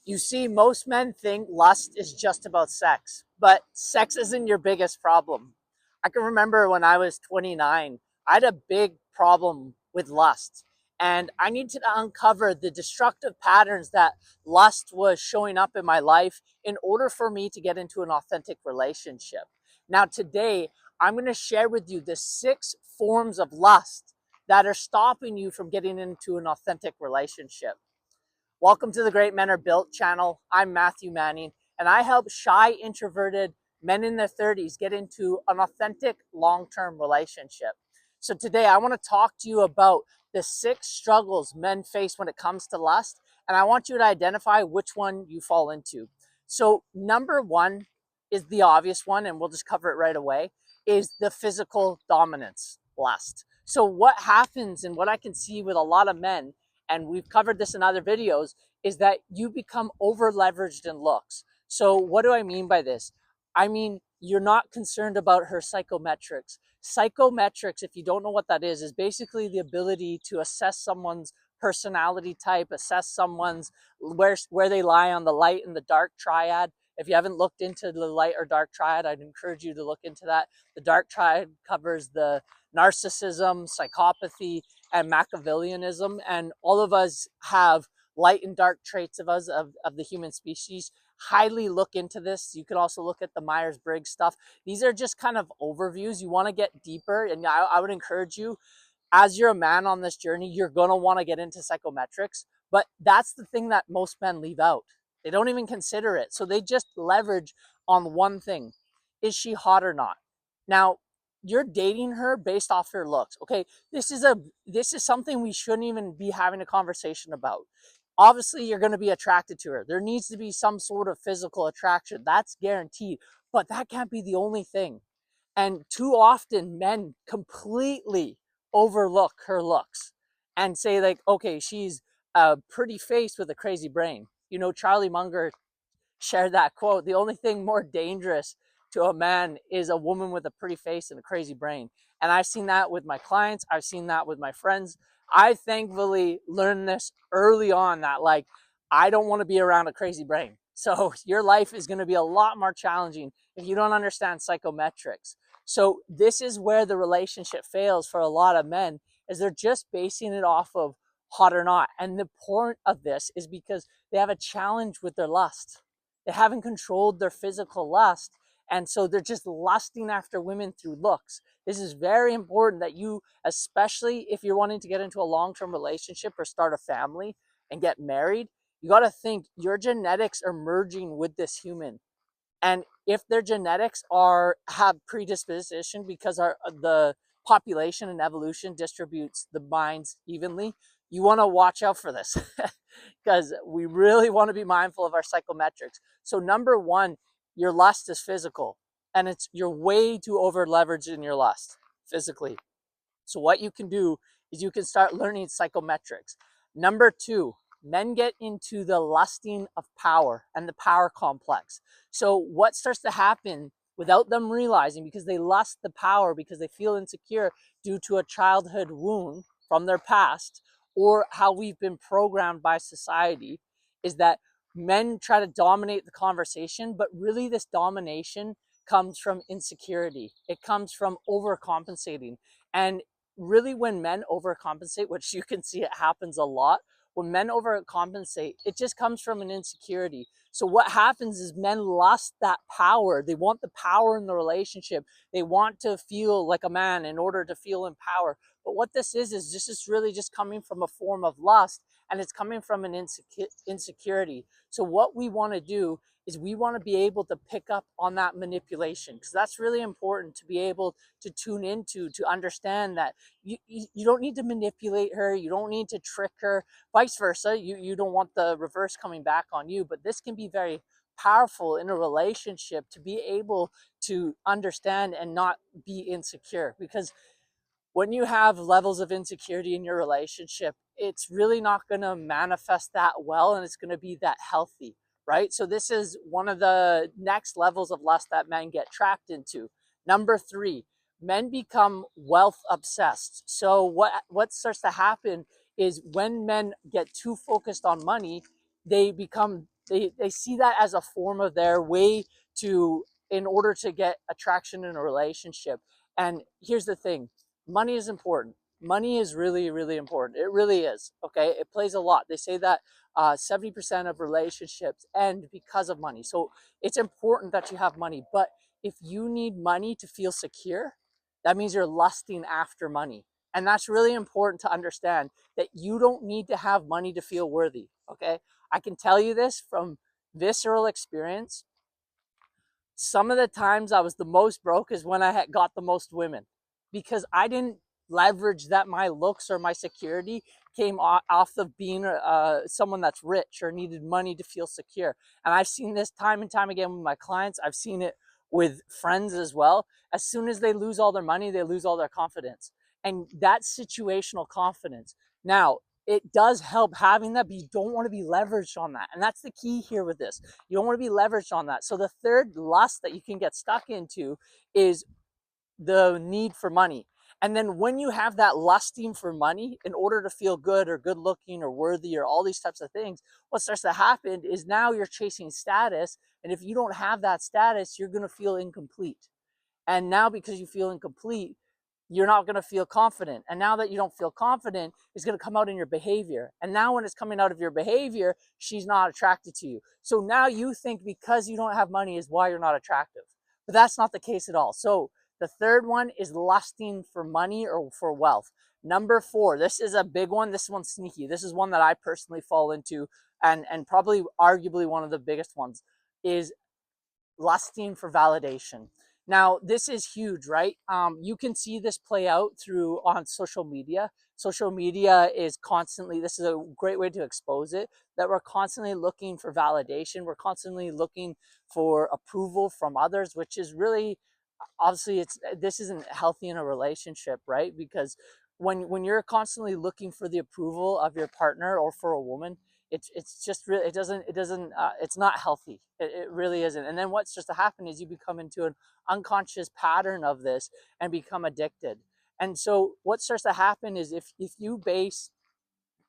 You see, most men think lust is just about sex, but sex isn't your biggest problem. I can remember when I was 29, I had a big problem with lust. And I needed to uncover the destructive patterns that lust was showing up in my life in order for me to get into an authentic relationship. Now, today, I'm going to share with you the 6 forms of lust that are stopping you from getting into an authentic relationship. Welcome to the Great Men Are Built channel. I'm Matthew Manning, and I help shy, introverted men in their 30s get into an authentic long-term relationship. So today I want to talk to you about the 6 struggles men face when it comes to lust, and I want you to identify which one you fall into. So number 1 is the obvious one, and we'll just cover it right away, is the physical dominance lust. So what happens and what I can see with a lot of men, and we've covered this in other videos, is that you become over leveraged in looks. So what do I mean by this? I mean, you're not concerned about her psychometrics. Psychometrics, if you don't know what that is basically the ability to assess someone's personality type, assess someone's where they lie on the light and the dark triad. If you haven't looked into the light or dark triad, I'd encourage you to look into that. The dark triad covers the narcissism, psychopathy, and Machiavellianism, and all of us have light and dark traits of us, of the human species. Highly look into this. You could also look at the Myers-Briggs stuff. These are just kind of overviews. You want to get deeper, and I would encourage you, as you're a man on this journey, you're going to want to get into psychometrics, but that's the thing that most men leave out. They don't even consider it. So they just leverage on one thing. Is she hot or not? Now, you're dating her based off her looks. Okay, this is something we shouldn't even be having a conversation about. Obviously, you're going to be attracted to her. There needs to be some sort of physical attraction. That's guaranteed. But that can't be the only thing. And too often, men completely overlook her looks and say, like, okay, she's a pretty face with a crazy brain. You know, Charlie Munger shared that quote: the only thing more dangerous to a man is a woman with a pretty face and a crazy brain. And I've seen that with my clients. I've seen that with my friends. I thankfully learned this early on, that like, I don't want to be around a crazy brain. So your life is going to be a lot more challenging if you don't understand psychometrics. So this is where the relationship fails for a lot of men, is they're just basing it off of hot or not. And the point of this is because they have a challenge with their lust. They haven't controlled their physical lust. And so they're just lusting after women through looks. This is very important that you, especially if you're wanting to get into a long-term relationship or start a family and get married, you got to think your genetics are merging with this human. And if their genetics have predisposition, because the population and evolution distributes the minds evenly, you want to watch out for this because we really want to be mindful of our psychometrics. So number 1, your lust is physical, and you're way too over leveraged in your lust physically. So what you can do is you can start learning psychometrics. Number 2, men get into the lusting of power and the power complex. So what starts to happen without them realizing, because they lust the power, because they feel insecure due to a childhood wound from their past or how we've been programmed by society, is that men try to dominate the conversation, but really this domination comes from insecurity. It comes from overcompensating. And really, when men overcompensate, which you can see it happens a lot, when men overcompensate, it just comes from an insecurity. So what happens is men lust that power. They want the power in the relationship. They want to feel like a man in order to feel in power. But what this is this is really just coming from a form of lust, and it's coming from an insecurity. So what we want to do is we want to be able to pick up on that manipulation, because that's really important to be able to tune into, to understand that you don't need to manipulate her, you don't need to trick her, vice versa. You don't want the reverse coming back on you, but this can be very powerful in a relationship to be able to understand and not be insecure, because when you have levels of insecurity in your relationship, it's really not going to manifest that well, and it's going to be that healthy, right? So this is one of the next levels of lust that men get trapped into. Number 3, men become wealth obsessed. So what starts to happen is when men get too focused on money, they They see that as a form of their way to, in order to get attraction in a relationship. And here's the thing, money is important. Money is really, really important. It really is. Okay. It plays a lot. They say that 70% of relationships end because of money. So it's important that you have money. But if you need money to feel secure, that means you're lusting after money. And that's really important to understand, that you don't need to have money to feel worthy. Okay. I can tell you this from visceral experience. Some of the times I was the most broke is when I had got the most women, because I didn't leverage that my looks or my security came off of being someone that's rich or needed money to feel secure. And I've seen this time and time again with my clients. I've seen it with friends as well. As soon as they lose all their money, they lose all their confidence. And that's situational confidence. Now, it does help having that, but you don't want to be leveraged on that. And that's the key here with this. You don't want to be leveraged on that. So the third lust that you can get stuck into is the need for money. And then when you have that lusting for money in order to feel good or good looking or worthy or all these types of things, what starts to happen is now you're chasing status. And if you don't have that status, you're going to feel incomplete. And now because you feel incomplete, you're not going to feel confident. And now that you don't feel confident, it's going to come out in your behavior. And now when it's coming out of your behavior, she's not attracted to you. So now you think because you don't have money is why you're not attractive. But that's not the case at all. So the third one is lusting for money or for wealth. Number 4, this is a big one. This one's sneaky. This is one that I personally fall into, and probably arguably one of the biggest ones, is lusting for validation. Now, this is huge, right? You can see this play out through on social media. Social media is constantly, this is a great way to expose it, that we're constantly looking for validation. We're constantly looking for approval from others, which is really, obviously, this isn't healthy in a relationship, right? Because when you're constantly looking for the approval of your partner or for a woman, it's just really, it's not healthy. It really isn't. And then what's just to happen is you become into an unconscious pattern of this and become addicted. And so what starts to happen is if you base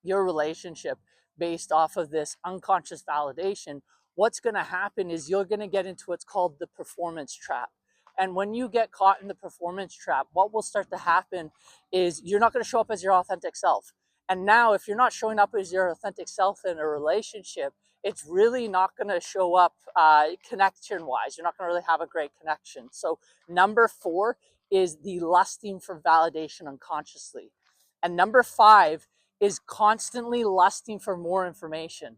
your relationship based off of this unconscious validation, what's going to happen is you're going to get into what's called the performance trap. And when you get caught in the performance trap, what will start to happen is you're not going to show up as your authentic self. And now, if you're not showing up as your authentic self in a relationship, it's really not going to show up connection wise. You're not going to really have a great connection. So, number 4 is the lusting for validation unconsciously. And number 5 is constantly lusting for more information.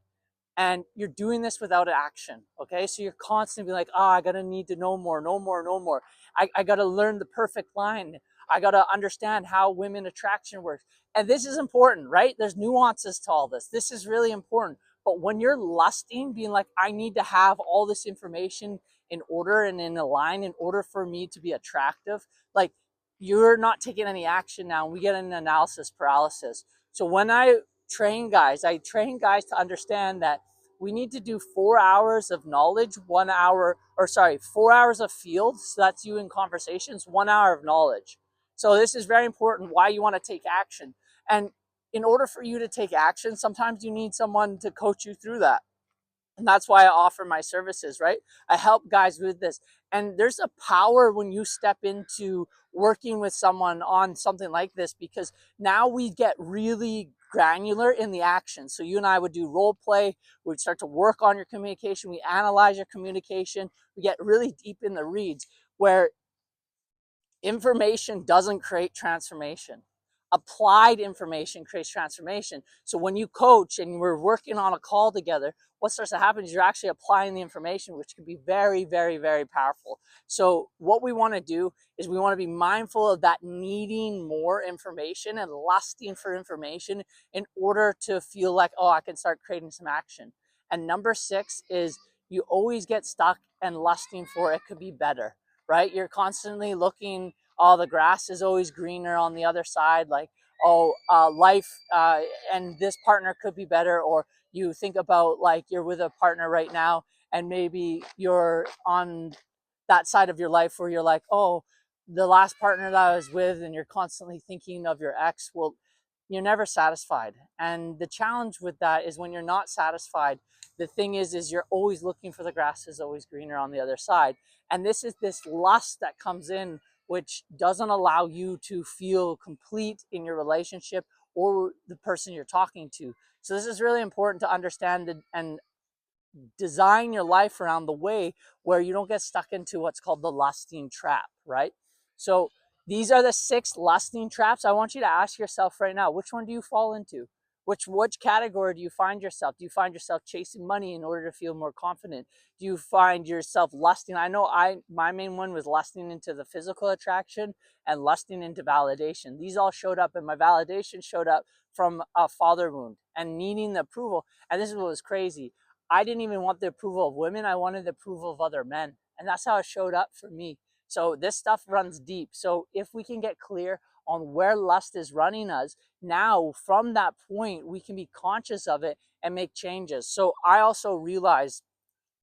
And you're doing this without action. Okay. So you're constantly like, oh, I got to need to know more, know more, know more. I got to learn the perfect line. I got to understand how women attraction works. And this is important, right? There's nuances to all this. This is really important. But when you're lusting, being like, I need to have all this information in order and in a line in order for me to be attractive, like you're not taking any action now. We get an analysis paralysis. So when I train guys to understand that we need to do 4 hours of knowledge, 1 hour, or sorry, 4 hours of field. So that's you in conversations, 1 hour of knowledge. So this is very important why you want to take action. And in order for you to take action, sometimes you need someone to coach you through that. And that's why I offer my services, right? I help guys with this. And there's a power when you step into working with someone on something like this, because now we get really granular in the action. So you and I would do role play. We'd start to work on your communication. We analyze your communication. We get really deep in the reads, where information doesn't create transformation. Applied information creates transformation. So when you coach and we're working on a call together, what starts to happen is you're actually applying the information, which can be very, very, very powerful. So what we want to do is we want to be mindful of that needing more information and lusting for information in order to feel like, oh, I can start creating some action. And number 6 is you always get stuck and lusting for it could be better, right? You're constantly looking, oh, the grass is always greener on the other side, like, oh, life and this partner could be better. Or you think about like you're with a partner right now and maybe you're on that side of your life where you're like, oh, the last partner that I was with, and you're constantly thinking of your ex. Well, you're never satisfied. And the challenge with that is when you're not satisfied, The thing is you're always looking for the grass is always greener on the other side. And this is this lust that comes in, which doesn't allow you to feel complete in your relationship or the person you're talking to. So this is really important to understand and design your life around the way where you don't get stuck into what's called the lusting trap, right? So these are the 6 lusting traps. I want you to ask yourself right now, which one do you fall into? Which category do you find yourself? Do you find yourself chasing money in order to feel more confident? Do you find yourself lusting? I know my main one was lusting into the physical attraction and lusting into validation. These all showed up, and my validation showed up from a father wound and needing the approval. And this is what was crazy. I didn't even want the approval of women. I wanted the approval of other men. And that's how it showed up for me. So this stuff runs deep. So if we can get clear on where lust is running us, now from that point, we can be conscious of it and make changes. So I also realized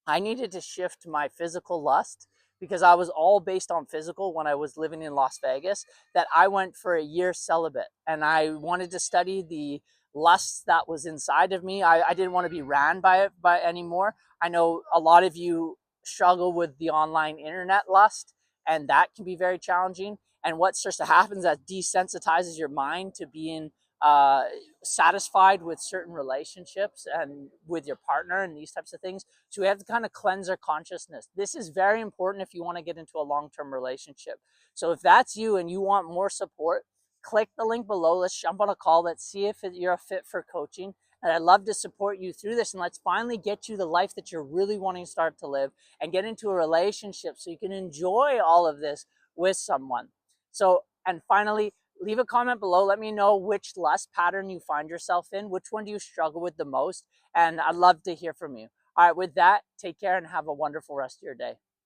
I needed to shift my physical lust because I was all based on physical when I was living in Las Vegas, that I went for a year celibate and I wanted to study the lust that was inside of me. I didn't want to be ran by it anymore. I know a lot of you struggle with the online internet lust, and that can be very challenging. And what starts to happen is that desensitizes your mind to being uh, satisfied with certain relationships and with your partner and these types of things. So we have to kind of cleanse our consciousness. This is very important if you want to get into a long-term relationship. So if that's you and you want more support, click the link below. Let's jump on a call. Let's see if you're a fit for coaching. And I'd love to support you through this. And let's finally get you the life that you're really wanting to start to live and get into a relationship so you can enjoy all of this with someone. So, and finally, leave a comment below. Let me know which lust pattern you find yourself in. Which one do you struggle with the most? And I'd love to hear from you. All right, with that, take care and have a wonderful rest of your day.